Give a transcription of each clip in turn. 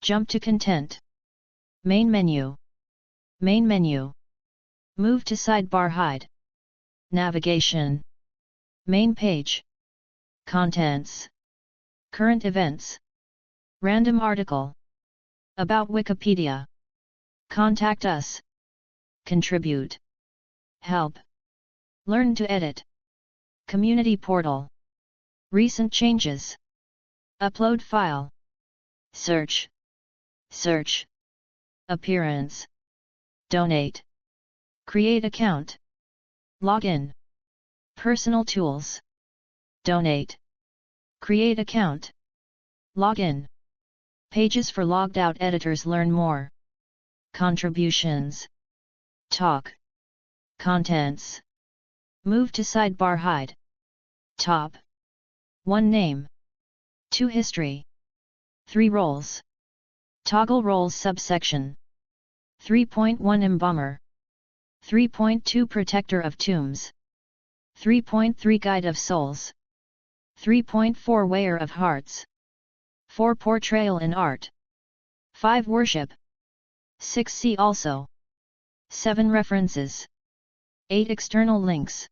Jump to content. Main menu. Main menu. Move to sidebar hide. Navigation. Main page. Contents. Current events. Random article. About Wikipedia. Contact us. Contribute. Help. Learn to edit. Community portal. Recent changes. Upload file. Search. Search. Appearance. Donate. Create account. Login. Personal tools. Donate. Create account. Login. Pages for logged out editors. Learn more. Contributions. Talk. Contents. Move to sidebar hide. Top. 1 name. 2 history. 3 roles. Toggle roles subsection. 3.1 Embomber. 3.2 Protector of Tombs. 3.3 Guide of Souls. 3.4 Weigher of Hearts. 4 Portrayal in Art. 5 Worship. 6 See also. 7 References. 8 External links.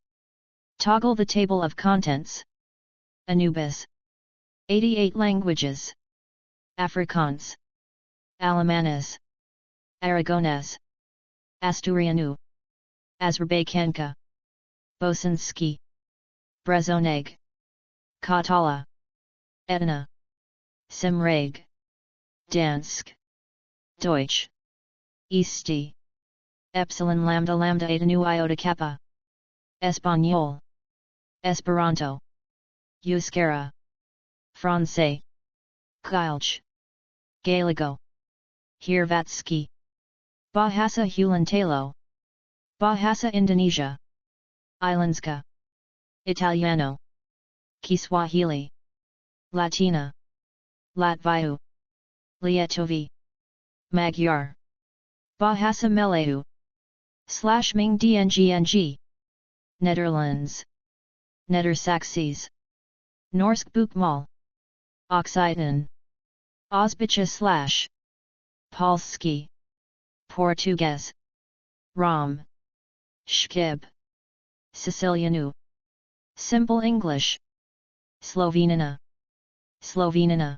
Toggle the table of contents. Anubis. 88 languages. Afrikaans. Alemanis. Aragonese. Asturiano. Azerbaijánska. Bosanski. Brezoneg. Katala. Etna. Simreg. Dansk. Deutsch. Easti. Epsilon lambda lambda eta nu iota kappa. Español. Esperanto. Euskera. Francais. Kylch. Gallego. Hrvatski. Bahasa Hulantalo. Bahasa Indonesia. Islandska. Italiano. Kiswahili. Latina. Latviu. Lietovi. Magyar. Bahasa Melayu. /Ming DNGNG. Netherlands. Nedersaksies. Norsk Boekmal. Occitan. Osbicha / Polski. Portuguese. Rom. Shkib. Siciliano. Simple English. Slovenina. Slovenina.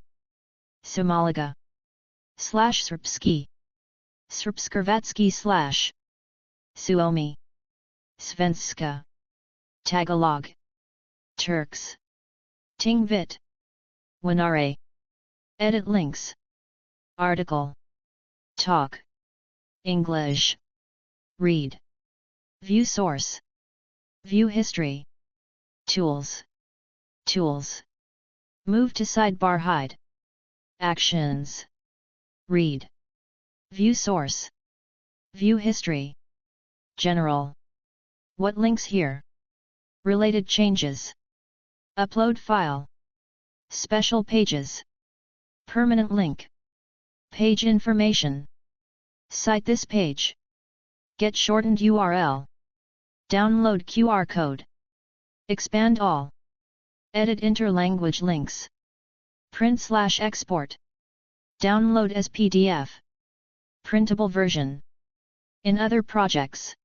Somaliga. /Srpski. Srpskrvatski / Suomi. Svenska. Tagalog. Turks. Tingvit. Winare. Edit links. Article. Talk. English. Read. View source. View history. Tools. Tools. Move to sidebar hide. Actions. Read. View source. View history. General. What links here? Related changes. Upload file. Special pages. Permanent link. Page information. Cite this page. Get shortened URL. Download QR code. Expand all. Edit interlanguage links. Print/export. Download as PDF. Printable version. In other projects.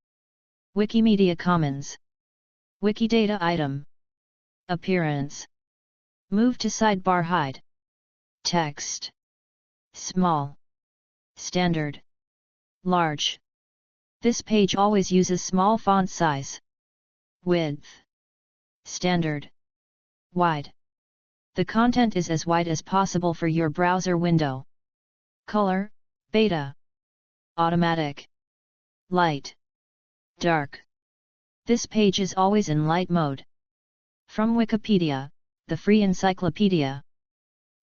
Wikimedia Commons. Wikidata item. Appearance. Move to sidebar hide. Text. Small. Standard. Large. This page always uses small font size. Width. Standard. Wide. The content is as wide as possible for your browser window. Color. Beta. Automatic. Light. Dark. This page is always in light mode. From Wikipedia, the free encyclopedia.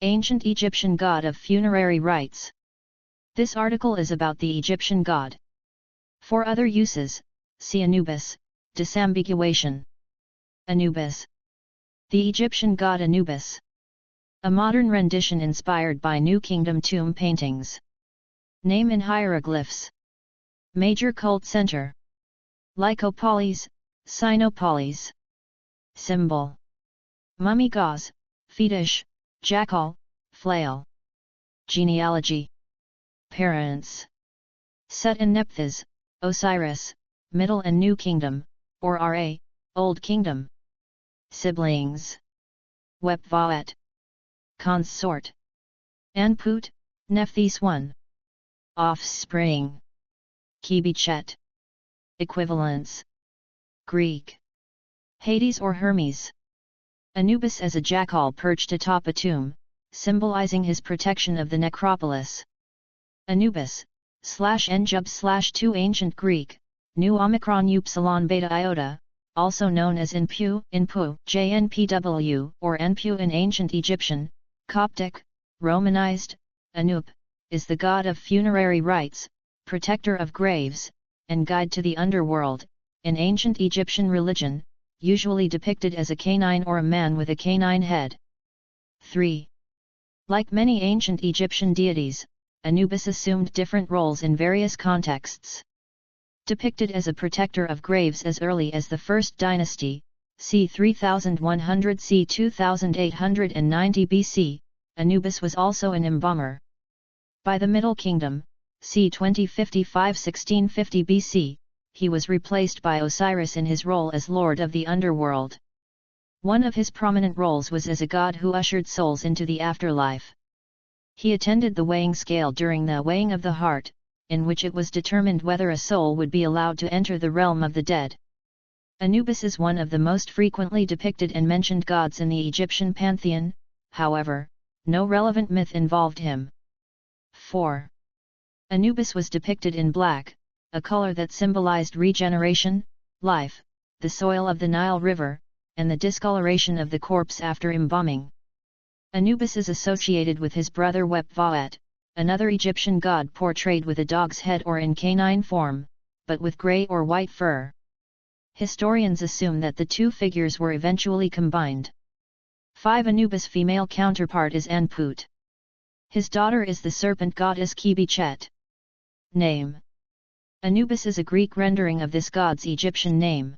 Ancient Egyptian god of funerary rites. This article is about the Egyptian god. For other uses, see Anubis, disambiguation. Anubis. The Egyptian god Anubis. A modern rendition inspired by New Kingdom tomb paintings. Name in hieroglyphs. Major cult center. Lycopolis, Sinopolis. Symbol. Mummy gauze, fetish, jackal, flail. Genealogy. Parents: Set and Nephthys, Osiris, Middle and New Kingdom, or Ra, Old Kingdom. Siblings: Wepvaet. Consort: Anput, Nephthys I. Offspring: Kibichet. Equivalents: Greek: Hades or Hermes. Anubis as a jackal perched atop a tomb, symbolizing his protection of the necropolis. Anubis, /Njub/2 Ancient Greek, Nu Omicron Upsilon Beta Iota, also known as Inpu, JNPW, or Enpu in Ancient Egyptian, Coptic, Romanized, Anup, is the god of funerary rites, protector of graves, and guide to the underworld. In ancient Egyptian religion, usually depicted as a canine or a man with a canine head. 3. Like many ancient Egyptian deities, Anubis assumed different roles in various contexts. Depicted as a protector of graves as early as the First Dynasty, c. 3100 c. 2890 BC, Anubis was also an embalmer. By the Middle Kingdom, c. 2055-1650 BC, he was replaced by Osiris in his role as Lord of the Underworld. One of his prominent roles was as a god who ushered souls into the afterlife. He attended the weighing scale during the weighing of the heart, in which it was determined whether a soul would be allowed to enter the realm of the dead. Anubis is one of the most frequently depicted and mentioned gods in the Egyptian pantheon, however, no relevant myth involved him. 4. Anubis was depicted in black, a color that symbolized regeneration, life, the soil of the Nile River, and the discoloration of the corpse after embalming. Anubis is associated with his brother Wepvaet, another Egyptian god portrayed with a dog's head or in canine form, but with gray or white fur. Historians assume that the two figures were eventually combined. 5. Anubis' female counterpart is Anput. His daughter is the serpent goddess Kibichet. Name: Anubis is a Greek rendering of this god's Egyptian name.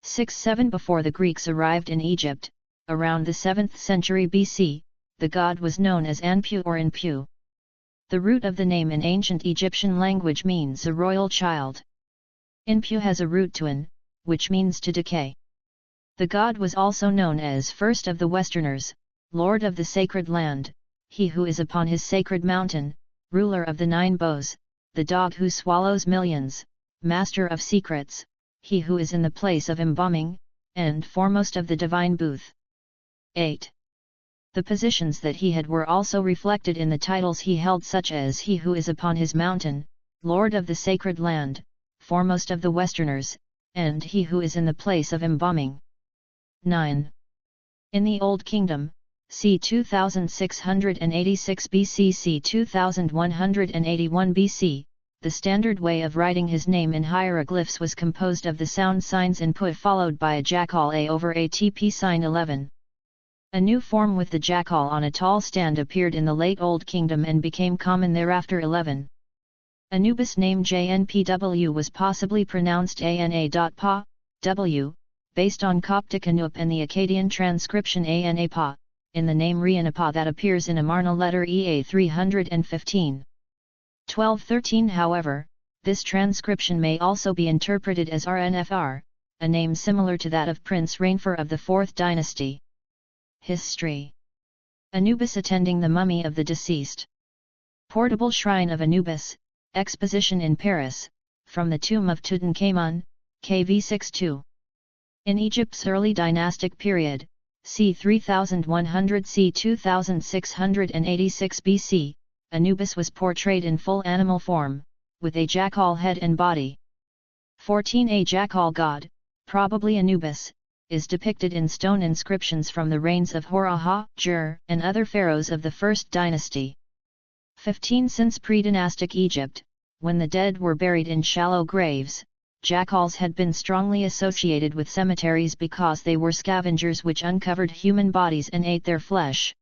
6-7 Before the Greeks arrived in Egypt, around the 7th century BC, the god was known as Anpu or Inpu. The root of the name in ancient Egyptian language means a royal child. Inpu has a root tuan, which means to decay. The god was also known as First of the Westerners, Lord of the Sacred Land, he who is upon his sacred mountain, ruler of the 9 bows, the dog who swallows millions, master of secrets, he who is in the place of embalming, and foremost of the divine booth. 8. The positions that he had were also reflected in the titles he held, such as he who is upon his mountain, Lord of the Sacred Land, foremost of the Westerners, and he who is in the place of embalming. 9. In the Old Kingdom, c. 2686 BC c. 2181 BC, the standard way of writing his name in hieroglyphs was composed of the sound signs input followed by a jackal A over ATP sign 11. A new form with the jackal on a tall stand appeared in the late Old Kingdom and became common thereafter. 11. Anubis name JNPW was possibly pronounced ANA.pa, W, based on Coptic Anup and the Akkadian transcription ANA-pa, in the name Rianapa that appears in Amarna letter EA 315. 1213. However, this transcription may also be interpreted as RNFR, a name similar to that of Prince Rainfur of the 4th dynasty. History: Anubis attending the mummy of the deceased. Portable Shrine of Anubis, exposition in Paris, from the tomb of Tutankhamun, KV 62. In Egypt's early dynastic period, c. 3100 c. 2686 BC, Anubis was portrayed in full animal form, with a jackal head and body. 14. A jackal god, probably Anubis, is depicted in stone inscriptions from the reigns of Horaha, Jur, and other pharaohs of the 1st dynasty. 15. Since pre-dynastic Egypt, when the dead were buried in shallow graves, jackals had been strongly associated with cemeteries because they were scavengers which uncovered human bodies and ate their flesh.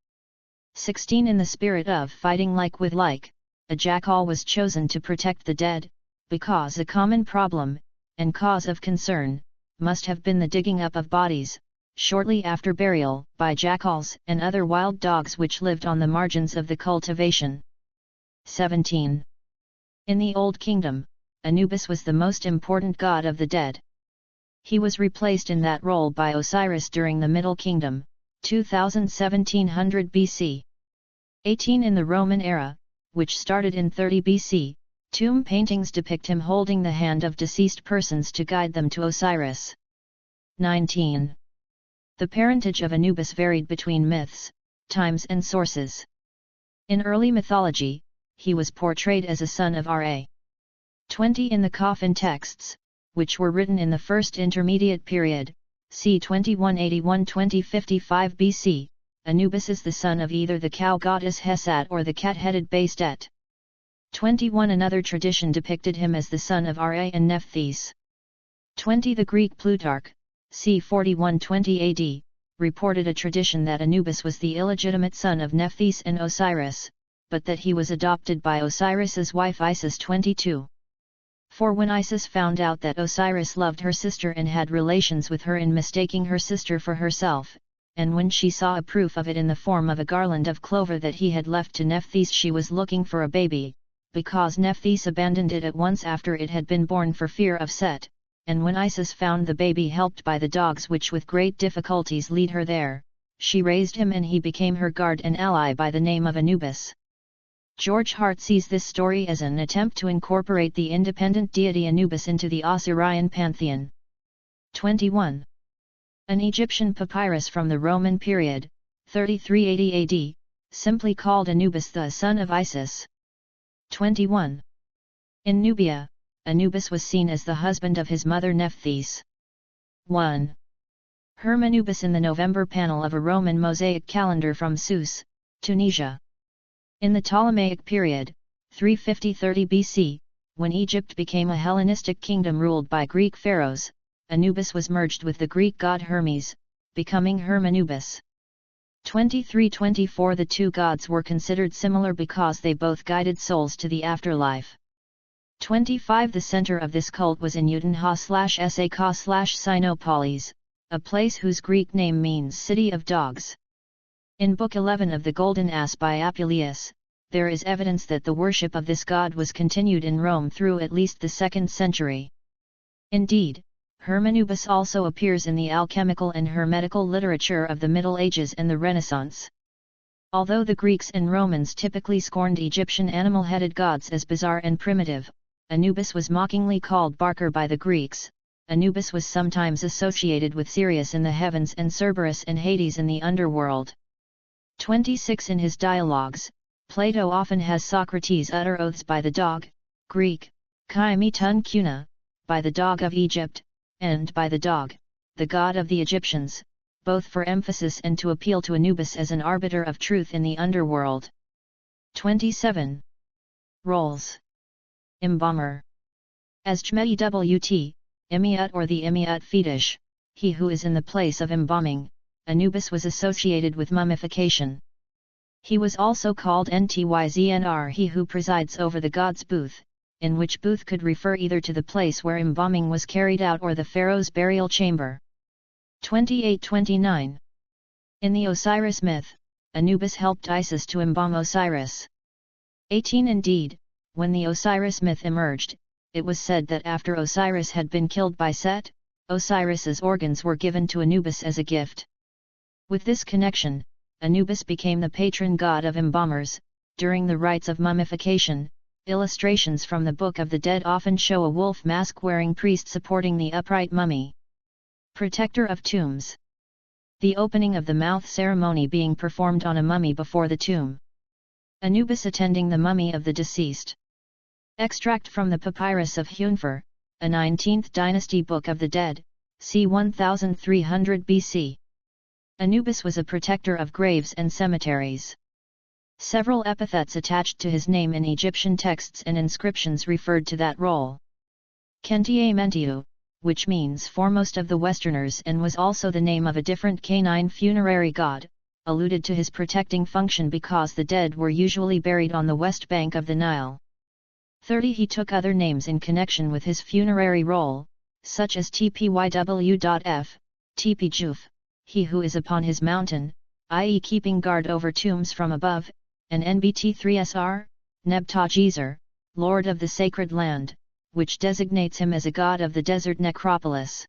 16. In the spirit of fighting like with like, a jackal was chosen to protect the dead, because a common problem, and cause of concern, must have been the digging up of bodies, shortly after burial, by jackals and other wild dogs which lived on the margins of the cultivation. 17. In the Old Kingdom, Anubis was the most important god of the dead. He was replaced in that role by Osiris during the Middle Kingdom, 1700 BC. 18 In the Roman era, which started in 30 BC, tomb paintings depict him holding the hand of deceased persons to guide them to Osiris. 19. The parentage of Anubis varied between myths, times and sources. In early mythology, he was portrayed as a son of Ra. 20 In the coffin texts, which were written in the First Intermediate Period, c. 2181–2055 BC, Anubis is the son of either the cow goddess Hesat or the cat-headed Bastet. 21 Another tradition depicted him as the son of Ra and Nephthys. 20 The Greek Plutarch, c. 4120 AD, reported a tradition that Anubis was the illegitimate son of Nephthys and Osiris, but that he was adopted by Osiris's wife Isis. 22. For when Isis found out that Osiris loved her sister and had relations with her in mistaking her sister for herself, and when she saw a proof of it in the form of a garland of clover that he had left to Nephthys, she was looking for a baby, because Nephthys abandoned it at once after it had been born for fear of Set, and when Isis found the baby helped by the dogs which with great difficulties lead her there, she raised him and he became her guard and ally by the name of Anubis. George Hart sees this story as an attempt to incorporate the independent deity Anubis into the Osirian pantheon. 21. An Egyptian papyrus from the Roman period, 3380 AD, simply called Anubis the son of Isis. 21. In Nubia, Anubis was seen as the husband of his mother Nephthys. 1. Hermanubis in the November panel of a Roman mosaic calendar from Sousse, Tunisia. In the Ptolemaic period, 350–30 BC, when Egypt became a Hellenistic kingdom ruled by Greek pharaohs, Anubis was merged with the Greek god Hermes, becoming Hermanubis. 23–24 The two gods were considered similar because they both guided souls to the afterlife. 25 The center of this cult was in Utenha/Saka/Sinopolis, a place whose Greek name means City of Dogs. In Book 11 of the Golden Ass by Apuleius, there is evidence that the worship of this god was continued in Rome through at least the 2nd century. Indeed, Hermanubis also appears in the alchemical and hermetical literature of the Middle Ages and the Renaissance. Although the Greeks and Romans typically scorned Egyptian animal-headed gods as bizarre and primitive, Anubis was mockingly called Barker by the Greeks. Anubis was sometimes associated with Sirius in the heavens and Cerberus and Hades in the underworld. 26 In his dialogues, Plato often has Socrates utter oaths by the dog, Greek, Kai tun kuna, by the dog of Egypt, and by the dog, the god of the Egyptians, both for emphasis and to appeal to Anubis as an arbiter of truth in the underworld. 27. Roles. Embalmer. As Jmewt, Emiut or the Emiut fetish, he who is in the place of embalming, Anubis was associated with mummification. He was also called Ntyznr, he who presides over the god's booth, in which booth could refer either to the place where embalming was carried out or the pharaoh's burial chamber. 28–29. In the Osiris myth, Anubis helped Isis to embalm Osiris. 18 Indeed, when the Osiris myth emerged, it was said that after Osiris had been killed by Set, Osiris's organs were given to Anubis as a gift. With this connection, Anubis became the patron god of embalmers. During the rites of mummification, illustrations from the Book of the Dead often show a wolf mask-wearing priest supporting the upright mummy. Protector of tombs. The opening of the mouth ceremony being performed on a mummy before the tomb. Anubis attending the mummy of the deceased. Extract from the Papyrus of Hunfer, a 19th dynasty Book of the Dead, c. 1300 BC. Anubis was a protector of graves and cemeteries. Several epithets attached to his name in Egyptian texts and inscriptions referred to that role. Kentie Mentiu, which means foremost of the Westerners and was also the name of a different canine funerary god, alluded to his protecting function because the dead were usually buried on the west bank of the Nile. 30 He took other names in connection with his funerary role, such as Tpyw.f, Tpjuf, he who is upon his mountain, i.e. keeping guard over tombs from above, and Nbt3sr, Nebtajezer, lord of the sacred land, which designates him as a god of the desert necropolis.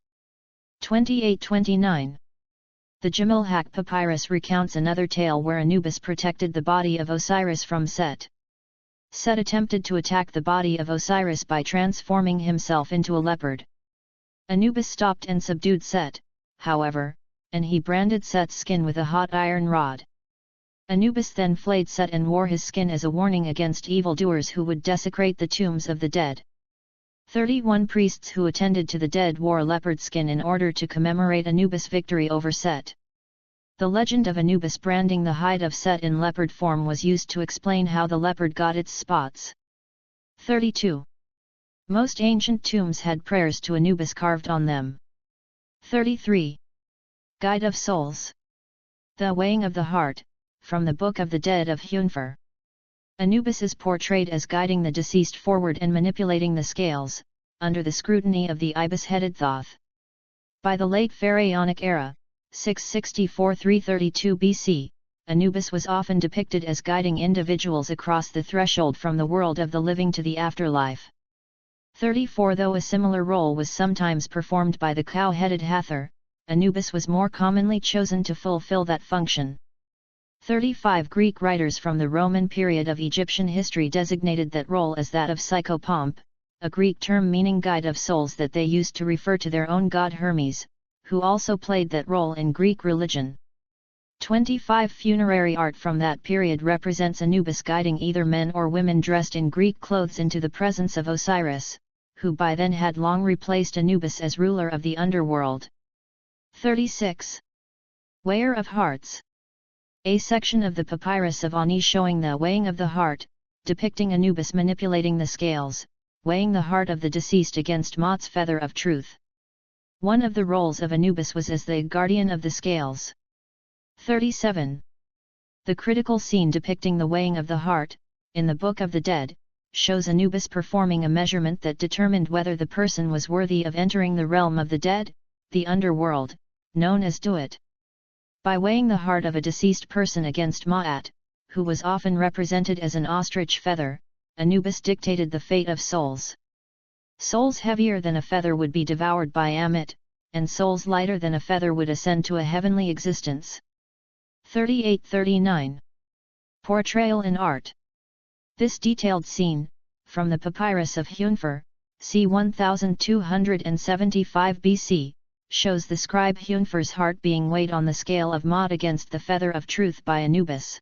28-29. The Jamilhak Papyrus recounts another tale where Anubis protected the body of Osiris from Set. Set attempted to attack the body of Osiris by transforming himself into a leopard. Anubis stopped and subdued Set, however, and he branded Set's skin with a hot iron rod. Anubis then flayed Set and wore his skin as a warning against evildoers who would desecrate the tombs of the dead. 31 priests who attended to the dead wore leopard skin in order to commemorate Anubis' victory over Set. The legend of Anubis branding the hide of Set in leopard form was used to explain how the leopard got its spots. 32. Most ancient tombs had prayers to Anubis carved on them. 33. Guide of Souls. The Weighing of the Heart, from the Book of the Dead of Hunfer. Anubis is portrayed as guiding the deceased forward and manipulating the scales, under the scrutiny of the ibis-headed Thoth. By the late Pharaonic era, 664–332 BC, Anubis was often depicted as guiding individuals across the threshold from the world of the living to the afterlife. 34. Though a similar role was sometimes performed by the cow-headed Hathor, Anubis was more commonly chosen to fulfill that function. 35. Greek writers from the Roman period of Egyptian history designated that role as that of psychopomp, a Greek term meaning guide of souls that they used to refer to their own god Hermes, who also played that role in Greek religion. 25. Funerary art from that period represents Anubis guiding either men or women dressed in Greek clothes into the presence of Osiris, who by then had long replaced Anubis as ruler of the underworld. 36. Weigher of Hearts. A section of the Papyrus of Ani showing the weighing of the heart, depicting Anubis manipulating the scales, weighing the heart of the deceased against Ma'at's feather of truth. One of the roles of Anubis was as the guardian of the scales. 37. The critical scene depicting the weighing of the heart, in the Book of the Dead, shows Anubis performing a measurement that determined whether the person was worthy of entering the realm of the dead, the underworld, known as Duat. By weighing the heart of a deceased person against Ma'at, who was often represented as an ostrich feather, Anubis dictated the fate of souls. Souls heavier than a feather would be devoured by Ammit, and souls lighter than a feather would ascend to a heavenly existence. 38–39. Portrayal in art. This detailed scene, from the Papyrus of Hunfer, c. 1275 BC, shows the scribe Hunfer's heart being weighed on the scale of Ma'at against the feather of truth by Anubis.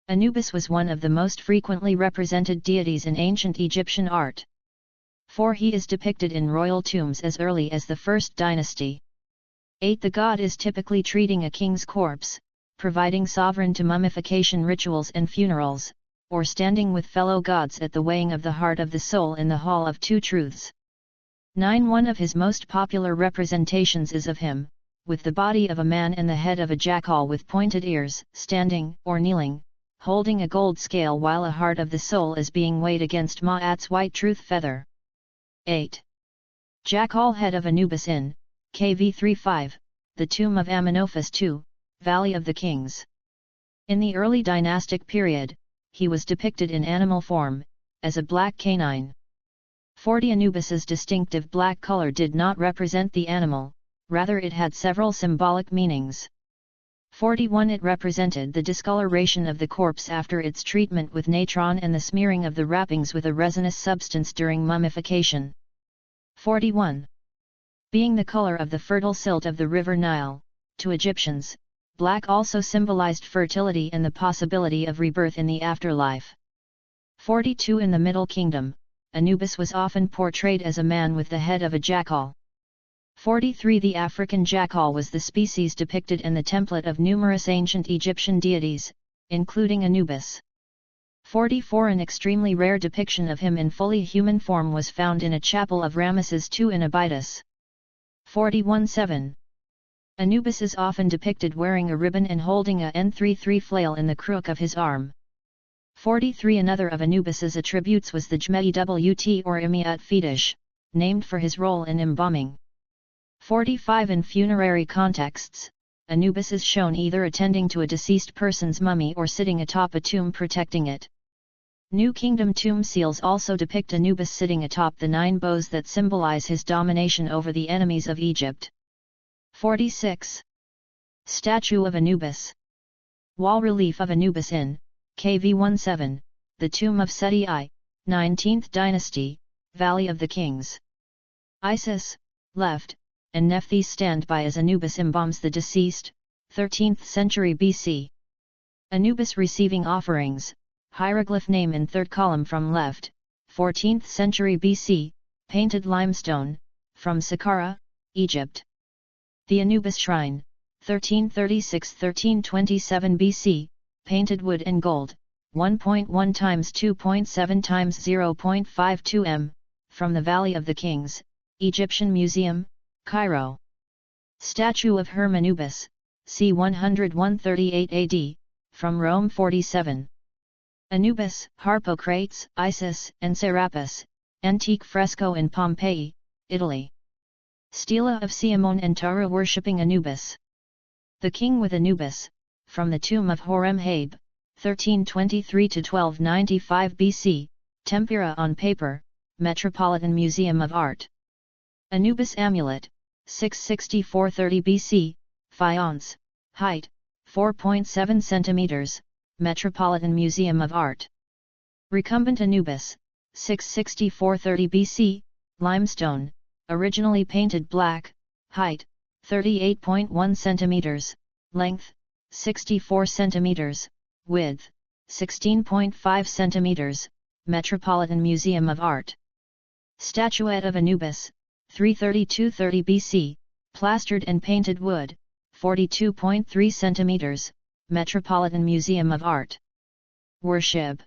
Anubis was one of the most frequently represented deities in ancient Egyptian art. For he is depicted in royal tombs as early as the First Dynasty. 8. The god is typically treating a king's corpse, providing sovereign to mummification rituals and funerals, or standing with fellow gods at the weighing of the heart of the soul in the Hall of Two Truths. 9. One of his most popular representations is of him, with the body of a man and the head of a jackal with pointed ears, standing or kneeling, holding a gold scale while a heart of the soul is being weighed against Ma'at's white truth feather. 8. Jackal head of Anubis in, KV 35, the tomb of Amenophis II, Valley of the Kings. In the early dynastic period, he was depicted in animal form, as a black canine. 40. Anubis's distinctive black color did not represent the animal, rather it had several symbolic meanings. 41. It represented the discoloration of the corpse after its treatment with natron and the smearing of the wrappings with a resinous substance during mummification. 41. Being the color of the fertile silt of the river Nile, to Egyptians, black also symbolized fertility and the possibility of rebirth in the afterlife. 42. In the Middle Kingdom, Anubis was often portrayed as a man with the head of a jackal. 43. The African jackal was the species depicted in the template of numerous ancient Egyptian deities, including Anubis. 44. An extremely rare depiction of him in fully human form was found in a chapel of Ramesses II in Abydos. 41.7. Anubis is often depicted wearing a ribbon and holding a N33 flail in the crook of his arm. 43. Another of Anubis's attributes was the Jmewt or Imiat fetish, named for his role in embalming. 45. In funerary contexts, Anubis is shown either attending to a deceased person's mummy or sitting atop a tomb protecting it. New Kingdom tomb seals also depict Anubis sitting atop the 9 bows that symbolize his domination over the enemies of Egypt. 46. Statue of Anubis. Wall relief of Anubis in KV17, the tomb of Seti I, 19th dynasty, Valley of the Kings. Isis, left, and Nephthys stand by as Anubis embalms the deceased, 13th century BC. Anubis receiving offerings, hieroglyph name in 3rd column from left, 14th century BC, painted limestone, from Saqqara, Egypt. The Anubis Shrine, 1336–1327 BC, painted wood and gold, 1.1 times 2.7 times 0.52 m, from the Valley of the Kings, Egyptian Museum, Cairo. Statue of Hermanubis, c. 138 AD, from Rome 47. Anubis, Harpocrates, Isis, and Serapis, antique fresco in Pompeii, Italy. Stela of Siamon and Tara worshipping Anubis. The King with Anubis, from the tomb of Horemheb, 1323–1295 BC, tempera on paper, Metropolitan Museum of Art. Anubis amulet, 664–30 BC, faience, height, 4.7 cm, Metropolitan Museum of Art. Recumbent Anubis, 664–30 BC, limestone, originally painted black, height, 38.1 cm, length, 64 cm, width, 16.5 cm, Metropolitan Museum of Art. Statuette of Anubis, 332–30 BC, plastered and painted wood, 42.3 cm, Metropolitan Museum of Art. Worship.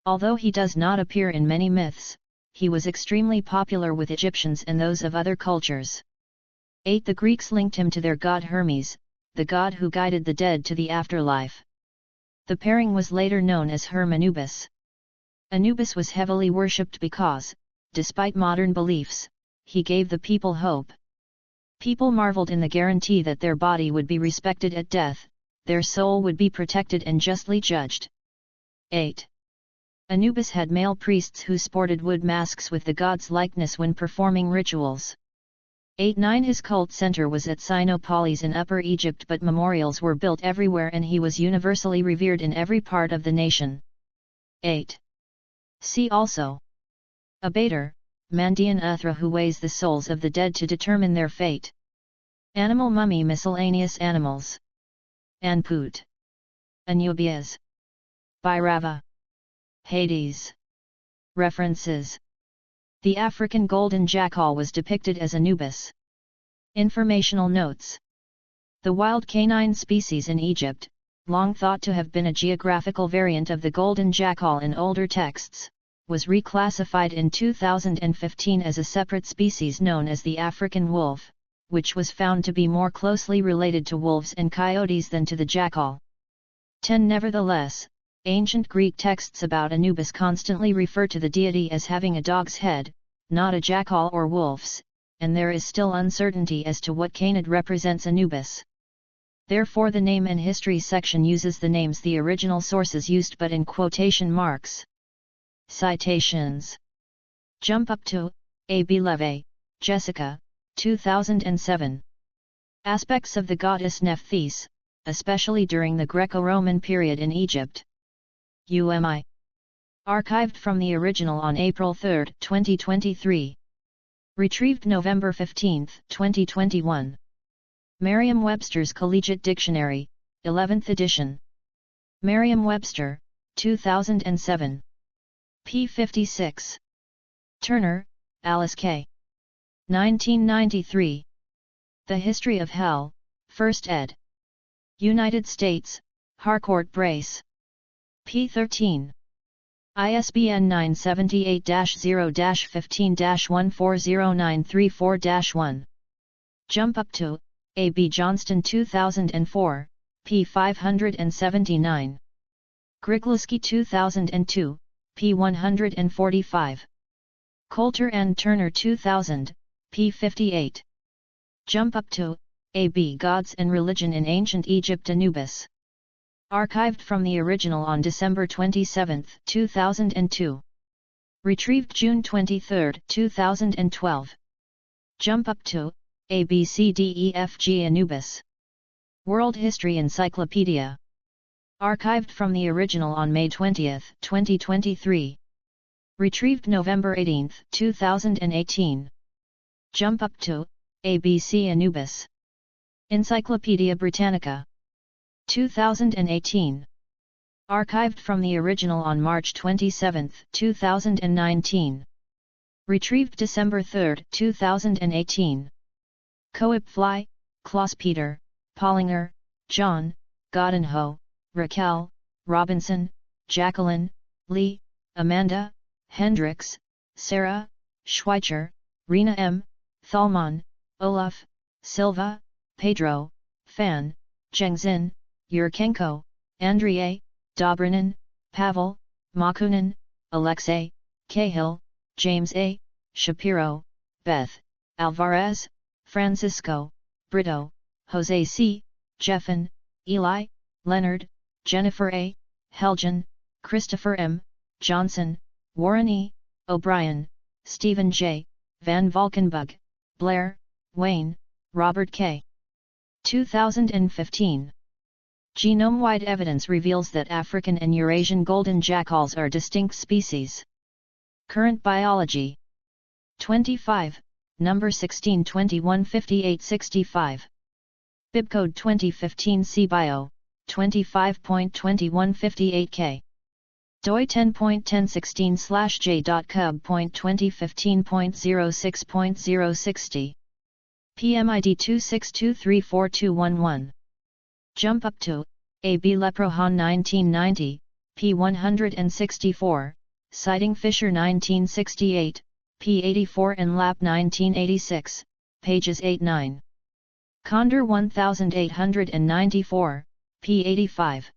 Although he does not appear in many myths, he was extremely popular with Egyptians and those of other cultures. 8. The Greeks linked him to their god Hermes, the god who guided the dead to the afterlife. The pairing was later known as Hermanubis. Anubis was heavily worshipped because, despite modern beliefs, he gave the people hope. People marveled in the guarantee that their body would be respected at death, their soul would be protected and justly judged. 8. Anubis had male priests who sported wood masks with the god's likeness when performing rituals. 8–9 His cult center was at Sinopolis in Upper Egypt, but memorials were built everywhere and he was universally revered in every part of the nation. 8. See also: Abater, Mandean Uthra who weighs the souls of the dead to determine their fate. Animal mummy miscellaneous animals. Anput. Anubias. Bhairava. Hades. References. The African golden jackal was depicted as Anubis. Informational notes. The wild canine species in Egypt, long thought to have been a geographical variant of the golden jackal in older texts, was reclassified in 2015 as a separate species known as the African wolf, which was found to be more closely related to wolves and coyotes than to the jackal. 10. Nevertheless, ancient Greek texts about Anubis constantly refer to the deity as having a dog's head, not a jackal or wolf's, and there is still uncertainty as to what canid represents Anubis. Therefore the name and history section uses the names the original sources used but in quotation marks. Citations. Jump up to, A. B. Leve, Jessica, 2007. Aspects of the goddess Nephthys, especially during the Greco-Roman period in Egypt. UMI. Archived from the original on April 3, 2023. Retrieved November 15, 2021. Merriam-Webster's Collegiate Dictionary, 11th edition. Merriam-Webster, 2007. p. 56. Turner, Alice K. 1993. The History of Hell, 1st ed. United States, Harcourt Brace. p. 13. ISBN 978-0-15-140934-1. Jump up to, A. B. Johnston 2004, p. 579. Grigleski 2002, p. 145. Coulter and Turner 2000, p. 58. Jump up to, A. B. Gods and Religion in Ancient Egypt Anubis. Archived from the original on December 27, 2002. Retrieved June 23, 2012. Jump up to A B C D E F G Anubis. World History Encyclopedia. Archived from the original on May 20, 2023. Retrieved November 18, 2018. Jump up to ABC Anubis. Encyclopedia Britannica. 2018. Archived from the original on March 27, 2019. Retrieved December 3, 2018. Coep Fly, Klaus Peter, Pollinger, John, Goddenho, Raquel, Robinson, Jacqueline, Lee, Amanda, Hendricks, Sarah, Schweitzer, Rena M., Thalmann, Olaf, Silva, Pedro, Fan, Zhengzin, Yurchenko, Andrei, Dobrinin, Pavel, Makunin, Alexei, Cahill, James A., Shapiro, Beth, Alvarez, Francisco, Brito, Jose C., Jeffen, Eli, Leonard, Jennifer A., Helgen, Christopher M., Johnson, Warren E., O'Brien, Stephen J., Van Valkenburg, Blair, Wayne, Robert K. 2015. Genome-wide evidence reveals that African and Eurasian golden jackals are distinct species. Current biology. 25, number 16 21 58 65. Bibcode 2015 CBio, 25.2158K. doi 10.1016/j.cub.2015.06.060. PMID 262342211. Jump up to A.B. Leprohan 1990, p. 164, Citing Fisher 1968, p. 84 and Lap 1986, pages 8-9. Condor 1894, p. 85.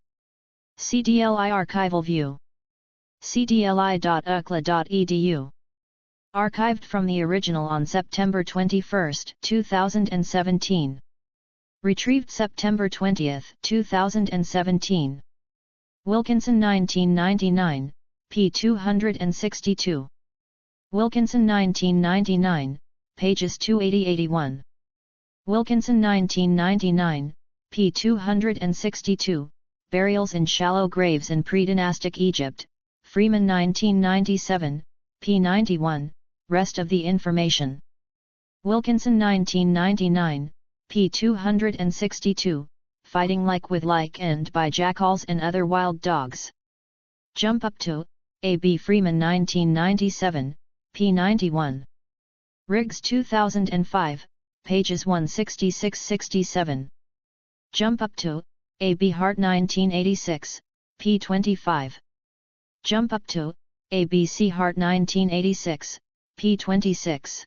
CDLI Archival View. cdli.ucla.edu. Archived from the original on September 21, 2017. Retrieved September 20, 2017. Wilkinson 1999, p. 262. Wilkinson 1999, pages 280-81. Wilkinson 1999, p. 262, Burials in Shallow Graves in Pre-Dynastic Egypt, Freeman 1997, p. 91, Rest of the information. Wilkinson 1999, p. 262, Fighting Like with Like and by Jackals and Other Wild Dogs. Jump up to A. B. Freeman 1997, p. 91. Riggs 2005, pages 166-67. Jump up to A. B. Hart 1986, p. 25. Jump up to A. B. C. Hart 1986, p. 26.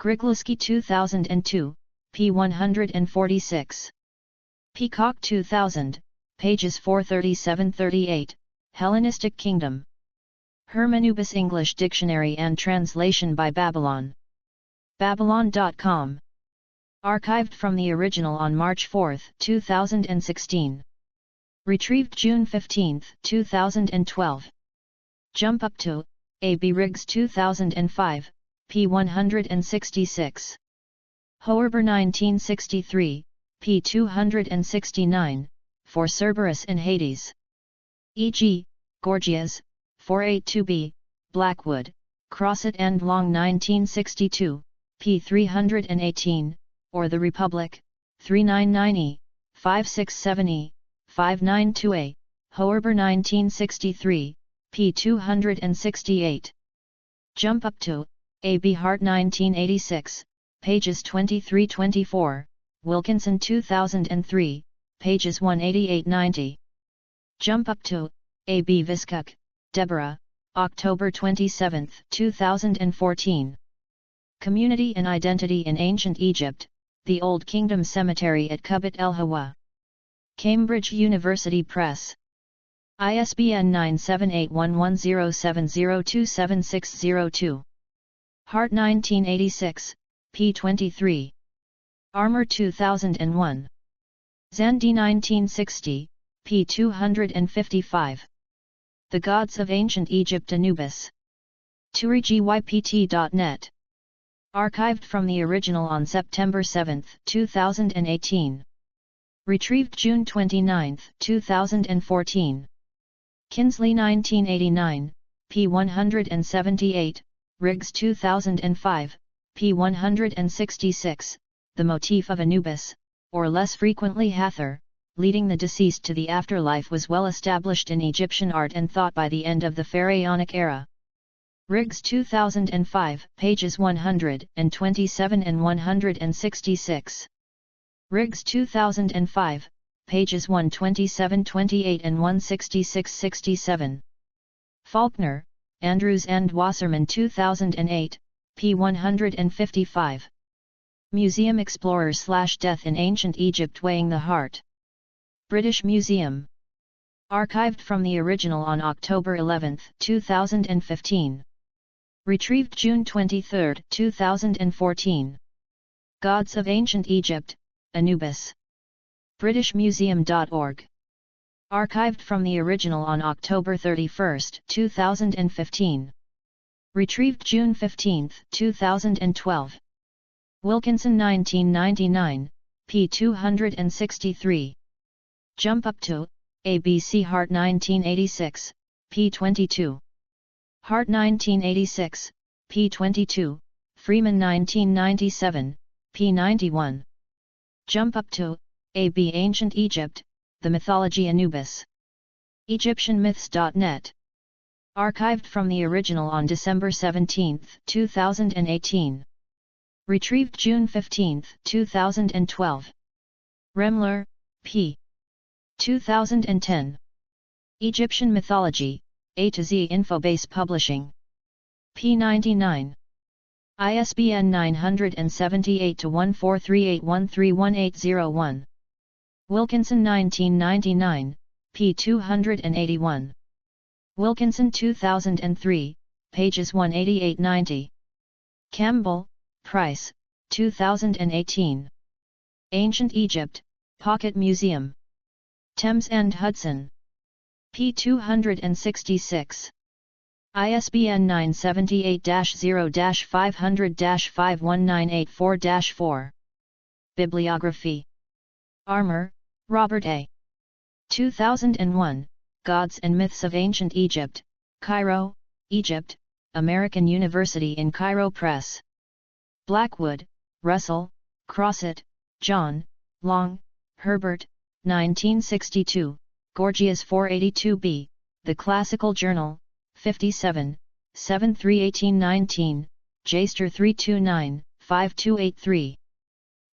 Grigleski 2002, p. 146. Peacock 2000, pages 437-38, Hellenistic Kingdom. Hermanubis English Dictionary and Translation by Babylon. Babylon.com. Archived from the original on March 4, 2016. Retrieved June 15, 2012. Jump up to A. B. Riggs 2005, p. 166. Hoerber 1963, p. 269, for Cerberus in Hades. E.g., Gorgias, 482b, Blackwood, Crosset and Long 1962, p. 318, or The Republic, 399e, 567e, 592a, Hoerber 1963, p. 268. Jump up to A. B. Hart 1986, pages 23-24, Wilkinson 2003, pages 188-90. Jump up to A. B. Viskuk, Deborah, October 27, 2014. Community and Identity in Ancient Egypt, The Old Kingdom Cemetery at Kubbat El Hawa. Cambridge University Press. ISBN 9781107027602. Hart 1986, p. 23. Armour 2001. Zandi 1960, p. 255. The Gods of Ancient Egypt Anubis. TuriGYPT.net. Archived from the original on September 7, 2018. Retrieved June 29, 2014. Kinsley 1989, p. 178, Riggs 2005, p. 166, The motif of Anubis, or less frequently Hathor, leading the deceased to the afterlife was well established in Egyptian art and thought by the end of the Pharaonic era. Riggs 2005, pages 127 and 166. Riggs 2005, pages 127-28 and 166-67. Faulkner, Andrews and Wasserman 2008, p. 155. Museum Explorers/Death in Ancient Egypt Weighing the Heart. British Museum. Archived from the original on October 11, 2015. Retrieved June 23, 2014. Gods of Ancient Egypt, Anubis. BritishMuseum.org. Archived from the original on October 31, 2015. Retrieved June 15, 2012. Wilkinson 1999, p. 263. Jump Up To, ABC Hart 1986, p. 22. Hart 1986, p. 22, Freeman 1997, p. 91. Jump Up To, AB Ancient Egypt, The Mythology Anubis. EgyptianMyths.net. Archived from the original on December 17, 2018. Retrieved June 15, 2012. Remler, p. 2010. Egyptian Mythology, A to Z Infobase Publishing. p. 99. ISBN 978-1438131801. Wilkinson 1999, p. 281. Wilkinson 2003, pages 188-90. Campbell, Price, 2018. Ancient Egypt, Pocket Museum. Thames and Hudson. p. 266. ISBN 978-0-500-51984-4. Bibliography. Armour, Robert A. 2001, Gods and Myths of Ancient Egypt, Cairo, Egypt, American University in Cairo Press. Blackwood, Russell, Crossett, John, Long, Herbert, 1962, Gorgias 482b, The Classical Journal, 57, 7-3-1819, Jaster 329-5283.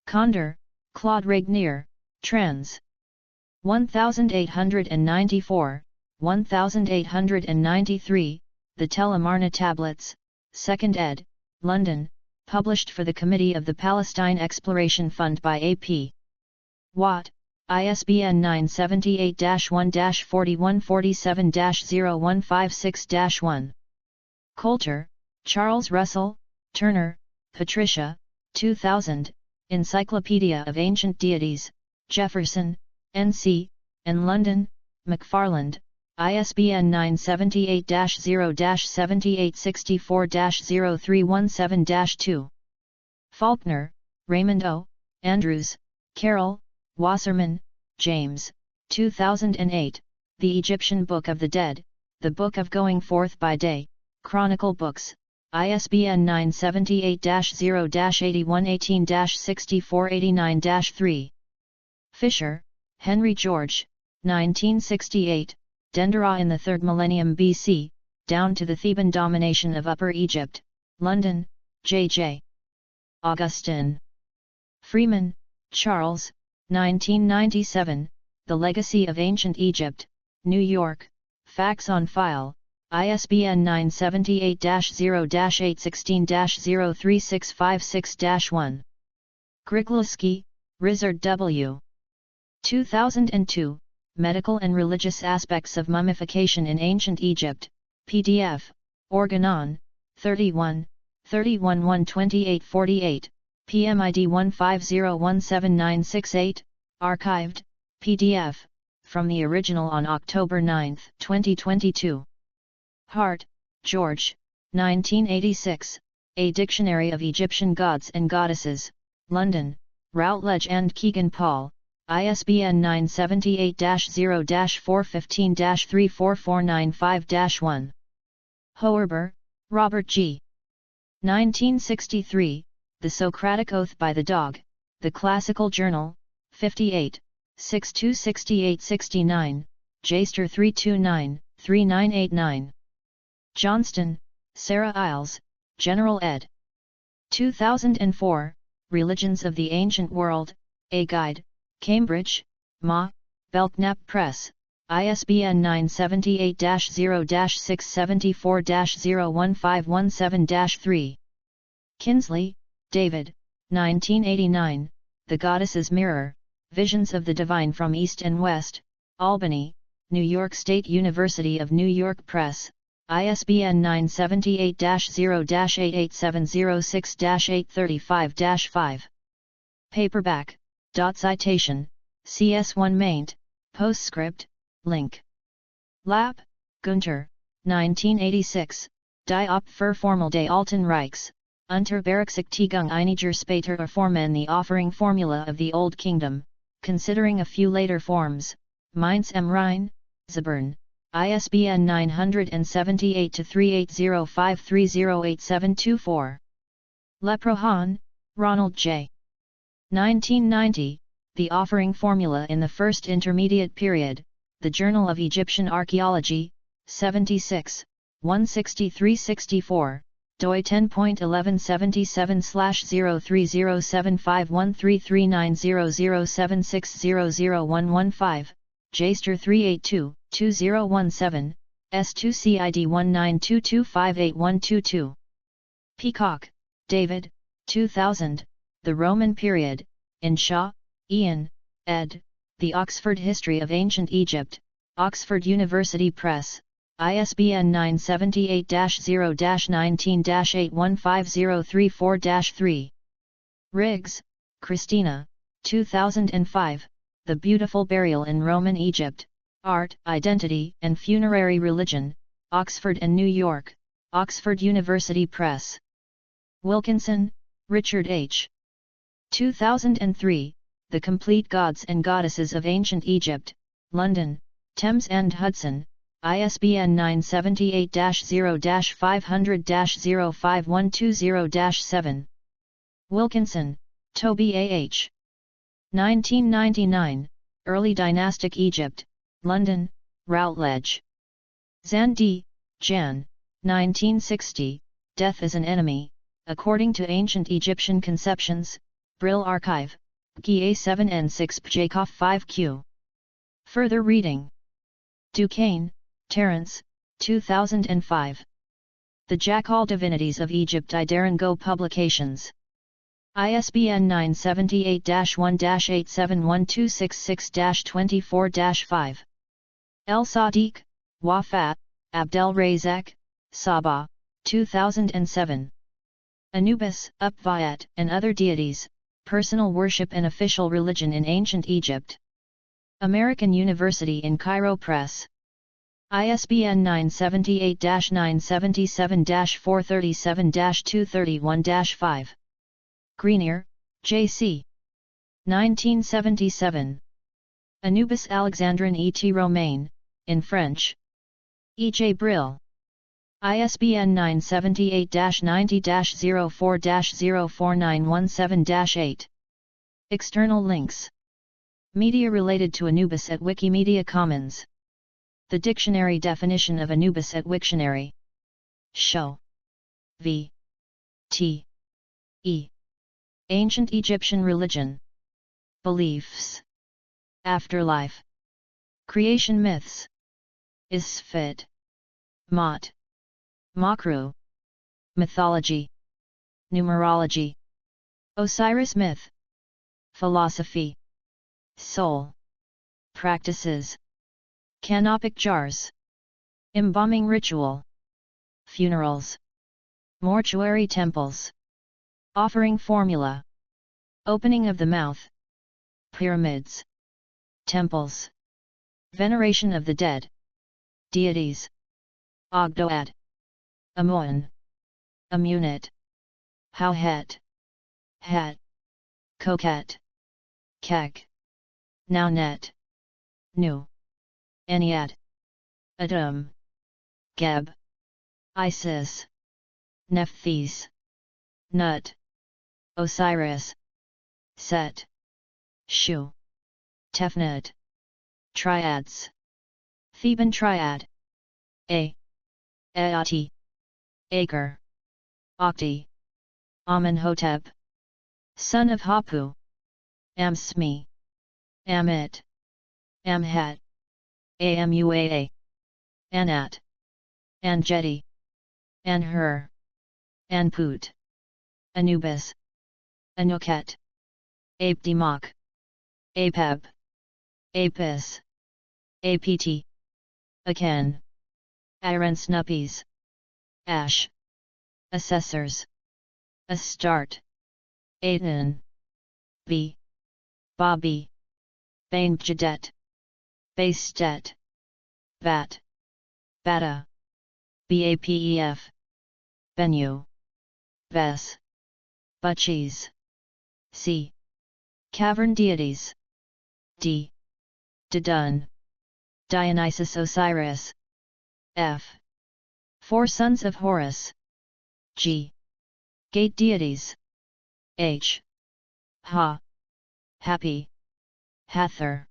Condor, Claude Regnier, trans. 1894, 1893, The Tel Amarna Tablets, 2nd ed., London, published for the Committee of the Palestine Exploration Fund by A.P. Watt, ISBN 978-1-4147-0156-1. Coulter, Charles Russell, Turner, Patricia, 2000, Encyclopedia of Ancient Deities, Jefferson, N.C., and London, McFarland, ISBN 978-0-7864-0317-2. Faulkner, Raymond O., Andrews, Carroll, Wasserman, James, 2008, The Egyptian Book of the Dead, The Book of Going Forth by Day, Chronicle Books, ISBN 978-0-8118-6489-3. Fisher, Henry George, 1968, Dendera in the 3rd millennium BC, down to the Theban domination of Upper Egypt, London, J.J. Augustine. Freeman, Charles, 1997, The Legacy of Ancient Egypt, New York, Facts on File, ISBN 978-816-03656-1. Grigleski, Rizard W. 2002, Medical and Religious Aspects of Mummification in Ancient Egypt, PDF, Organon, 31, 12848, PMID 15017968, archived, PDF, from the original on October 9, 2022. Hart, George, 1986, A Dictionary of Egyptian Gods and Goddesses, London, Routledge and Keegan Paul, ISBN 978-415-34495-1. Hoerber, Robert G. 1963, The Socratic Oath by the Dog, The Classical Journal, 58, 6268-69, Jaster 329-3989. Johnston, Sarah Iles, General ed. 2004, Religions of the Ancient World, A Guide, Cambridge, Ma, Belknap Press, ISBN 978-0-674-01517-3. Kinsley, David, 1989, The Goddess's Mirror, Visions of the Divine from East and West, Albany, New York State University of New York Press, ISBN 978-0-88706-835-5. Paperback, citation, CS1 maint, postscript, link. Lapp, Günther, 1986, Die Opfer Formel des Alten Reichs, unter Berücksichtigung einiger späterer Formen, the offering formula of the Old Kingdom, considering a few later forms, Mainz am Rhein, Zabern. ISBN 978-3805308724. Leprohan, Ronald J. 1990, The Offering Formula in the First Intermediate Period, The Journal of Egyptian Archaeology, 76, 163-64, doi 10.1177/0307513390076001115, Jaster 382-2017, S2CID 1922588122. Peacock, David, 2000, The Roman Period, in Shaw, Ian, ed., The Oxford History of Ancient Egypt, Oxford University Press, ISBN 978-0-19-815034-3. Riggs, Christina, 2005, The Beautiful Burial in Roman Egypt, Art, Identity and Funerary Religion, Oxford and New York, Oxford University Press. Wilkinson, Richard H. 2003, The Complete Gods and Goddesses of Ancient Egypt, London, Thames and Hudson, ISBN 978-0-500-05120-7. Wilkinson, Toby A. H. 1999, Early Dynastic Egypt, London, Routledge. Zandi, Jan, 1960, Death is an Enemy, According to Ancient Egyptian Conceptions, Brill Archive, GA 7N6 Pjakoff 5Q. Further reading. Duquesne, Terence, 2005. The Jackal Divinities of Egypt, Idarango Publications. ISBN 978-1-8712666-24-5. El Sadiq, Wafat, Abdel Razak, Sabah, 2007. Anubis, Upvayat and Other Deities, Personal Worship and Official Religion in Ancient Egypt. American University in Cairo Press. ISBN 978-977-437-231-5. Greenier, J.C. 1977. Anubis Alexandrin et Romain, in French. E. J. Brill. ISBN 978-90-04-04917-8. External links. Media related to Anubis at Wikimedia Commons. The dictionary definition of Anubis at Wiktionary. Show. V. T. E. Ancient Egyptian religion. Beliefs. Afterlife. Creation myths. Isfit. Mot. Makru. Mythology. Numerology. Osiris myth. Philosophy. Soul. Practices. Canopic jars. Embalming ritual. Funerals. Mortuary temples. Offering formula. Opening of the mouth. Pyramids. Temples. Veneration of the dead. Deities. Ogdoad. Amoan. Amunit. Howhet. Het. Coquette. Kek. Nounet. Nu. Ennead. Adam. Geb. Isis. Nephthys. Nut. Osiris. Set. Shu. Tefnut. Triads. Theban triad. Aati. Acre. Okti. Amenhotep. Son of Hapu. Amsmi. Amit. Amhat. Amuaa. Anat. Anjeti. Anhur. Anput. Anubis. Anuket. Apdemoc. Apeb. Apis. Apt. Aken. Irensnuppies. Ash. Assessors. Astart. Aten. B. Bobby. Bainjadet. Bastet. Bat. Bata. Bapef. Benu. Bes. Butchies. C. Cavern deities. D. Didun. Dionysus Osiris. F. Four sons of Horus. G. Gate deities. H. Ha. Happy. Hather.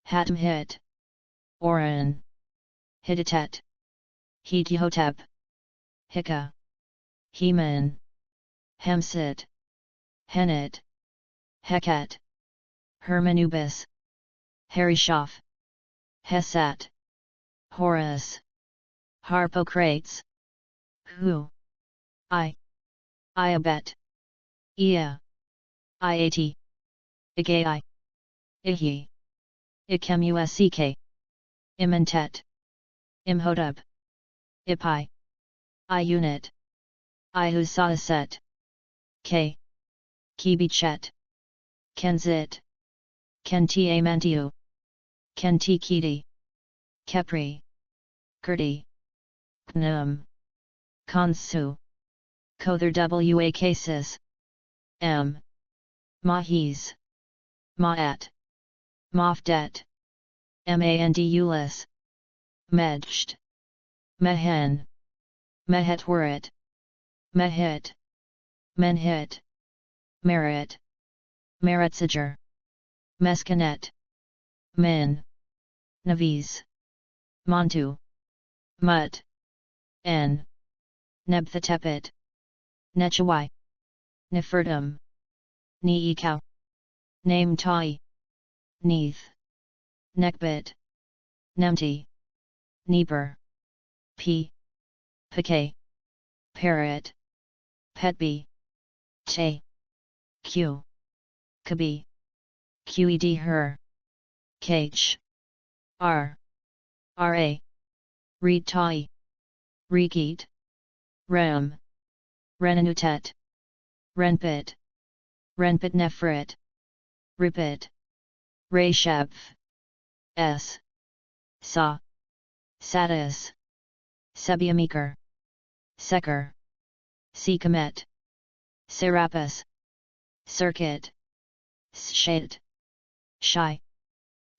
Hatmhit. Oran. Hittite. Hetihotep. Hika. Heman. Hemsit. Henit. Heket. Hermanubis. Harishaph. Hesat. Horus. Harpocrates. Hu. Iabet. Ea. Iat. Igai. Ihi. Ikemusk. Imentet. Imhotep. Ipi. Iunit. Ihusaset. K. Kibichet. Kenzit. Kentiamantiu. Kentikiti. Kepri. Kurdi. Knum. Kansu. Kother wa cases. M. Mahis. Maat. Mafdet. Mandulis. Medjt. Mehen. Mehetwarit. Mehit. Menhit. Merit. Meretziger. Meskanet. Min. Naviz. Montu. Mut. N. Nebthetepet. Nechawai. Nefertum. Neekau. Name Tai. Neath. Nekbit. Nemti. Neeper. P. Pk. Parrot. Petby. Te. Q. Kabi. Qed her. Kh. R. Ra. Reed Tai. Regeet. Ram. Renanutet. Renpit. Renpit Nefrit. Ripit. Rashab. S. Sa. Satis. Sebiameker. Seker. Sekamet. Serapis. Circuit. Shed. Shy.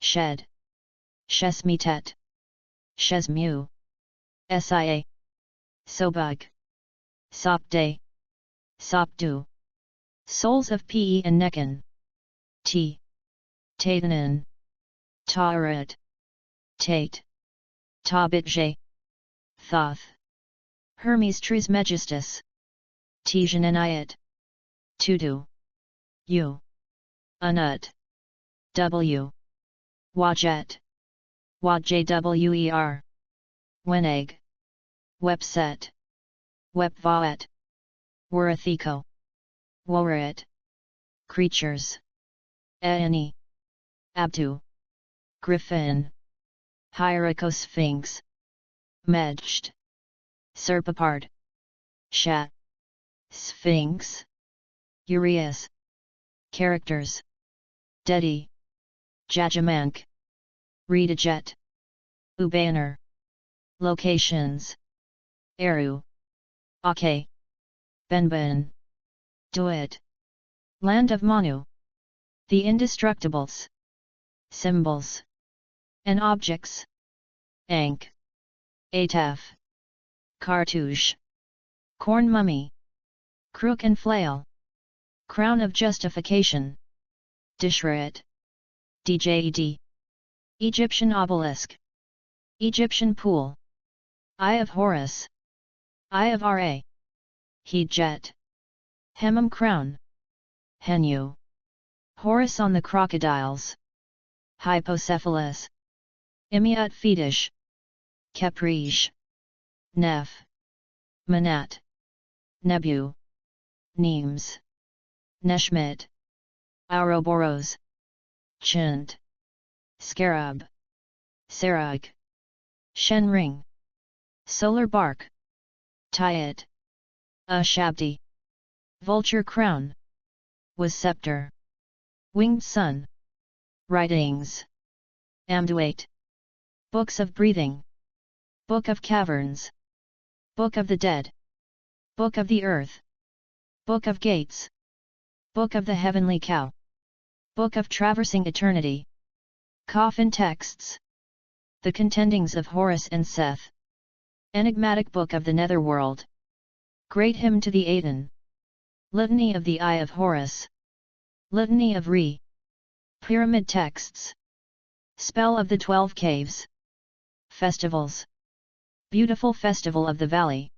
Shed. Shesmitet. Shesmu. Sia. Sobug. Sopday. Sopdu. Souls of Pe and Nekan. T. Tatenin. Taurat. Tate. Tabitje. Thoth. Hermes Trismegistus. Tijaneniat. Tudu. U. Unut. W. Wajet. Wajwer. Weneg. Wepset. Wepvaet. Warathico. Worit. Creatures. Aeni. Abtu. Griffin. Hierarchosphinx. Medjt. Serpapard. Shat. Sphinx. Urias. Characters. Dedi. Jajamank. Rediget. Ubanner. Locations. Eru. Ake. Benben. Duet. Land of Manu. The Indestructibles. Symbols. And objects. Ankh. Ataf. Cartouche. Corn mummy. Crook and flail. Crown of justification. Dishrat. Djed. Egyptian obelisk. Egyptian pool. Eye of Horus. Eye of Ra. Heedjet. Hemam crown. Henu. Horus on the crocodiles. Hypocephalus. Imiat fetish. Capriche. Neph. Manat. Nebu. Nemes. Neshmit. Ouroboros. Chint. Scarab. Sarug. Shenring. Solar bark. Tyet. Shabdi. Vulture crown. Was scepter. Winged sun. Writings. Amduate. Books of breathing. Book of caverns. Book of the dead. Book of the earth. Book of gates. Book of the heavenly cow. Book of traversing eternity. Coffin texts. The contendings of Horus and Seth. Enigmatic book of the netherworld. Great hymn to the Aten. Litany of the Eye of Horus. Litany of Re. Pyramid texts. Spell of the 12 caves. Festivals. Beautiful festival of the valley.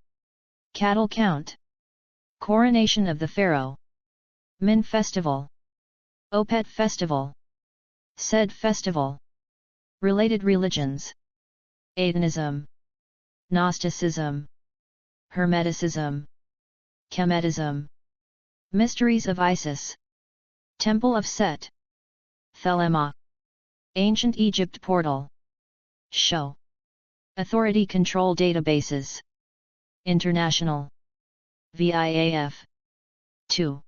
Cattle count. Coronation of the Pharaoh. Min festival. Opet festival. Sed festival. Related religions. Atenism. Gnosticism. Hermeticism. Kemetism. Mysteries of Isis. Temple of Set. Thelema. Ancient Egypt portal. Show. Authority control databases. International. VIAF. 2.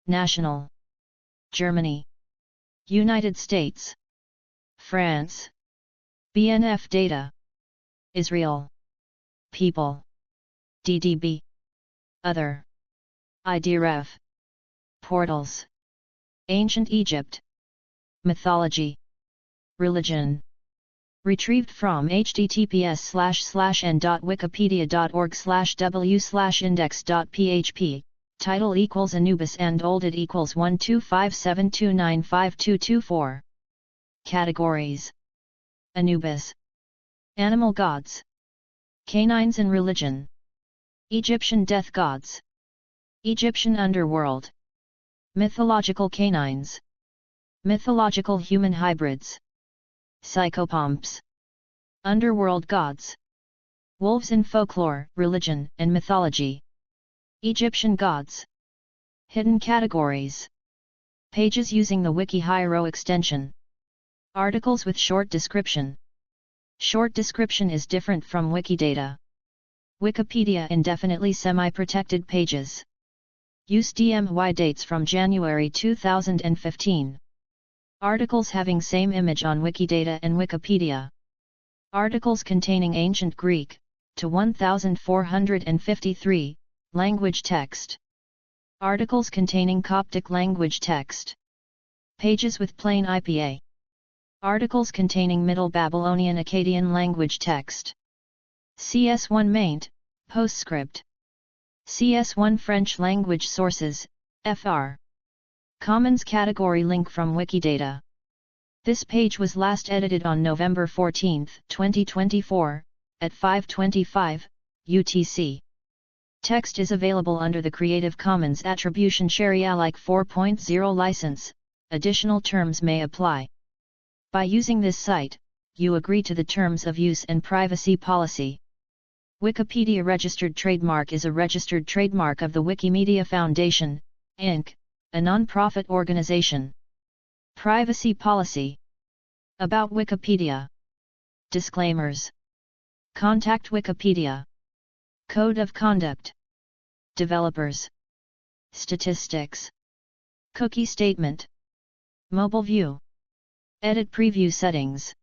National. Germany. United States. France. BNF data. Israel. People. DDB. Other. IDREF. Portals. Ancient Egypt. Mythology. Religion. Retrieved from https://n.wikipedia.org/w/index.php. Title equals Anubis and Olded equals 12572952224. Categories. Anubis. Animal gods. Canines and religion. Egyptian death gods. Egyptian underworld. Mythological canines. Mythological human hybrids. Psychopomps. Underworld gods. Wolves in folklore, religion, and mythology. Egyptian gods. Hidden categories. Pages using the WikiHiero extension. Articles with short description. Short description is different from Wikidata. Wikipedia indefinitely semi-protected pages. Use DMY dates from January 2015. Articles having same image on Wikidata and Wikipedia. Articles containing Ancient Greek, to 1453, language text. Articles containing Coptic language text. Pages with plain IPA. Articles containing Middle Babylonian Akkadian language text. CS1 maint, postscript. CS1 French language sources, FR. Commons category link from Wikidata. This page was last edited on November 14, 2024, at 5:25 UTC. Text is available under the Creative Commons Attribution Share Alike 4.0 license, additional terms may apply. By using this site, you agree to the terms of use and privacy policy. Wikipedia registered trademark is a registered trademark of the Wikimedia Foundation, Inc., a non-profit organization. Privacy policy. About Wikipedia. Disclaimers. Contact Wikipedia. Code of conduct. Developers. Statistics. Cookie statement. Mobile view. Edit preview settings.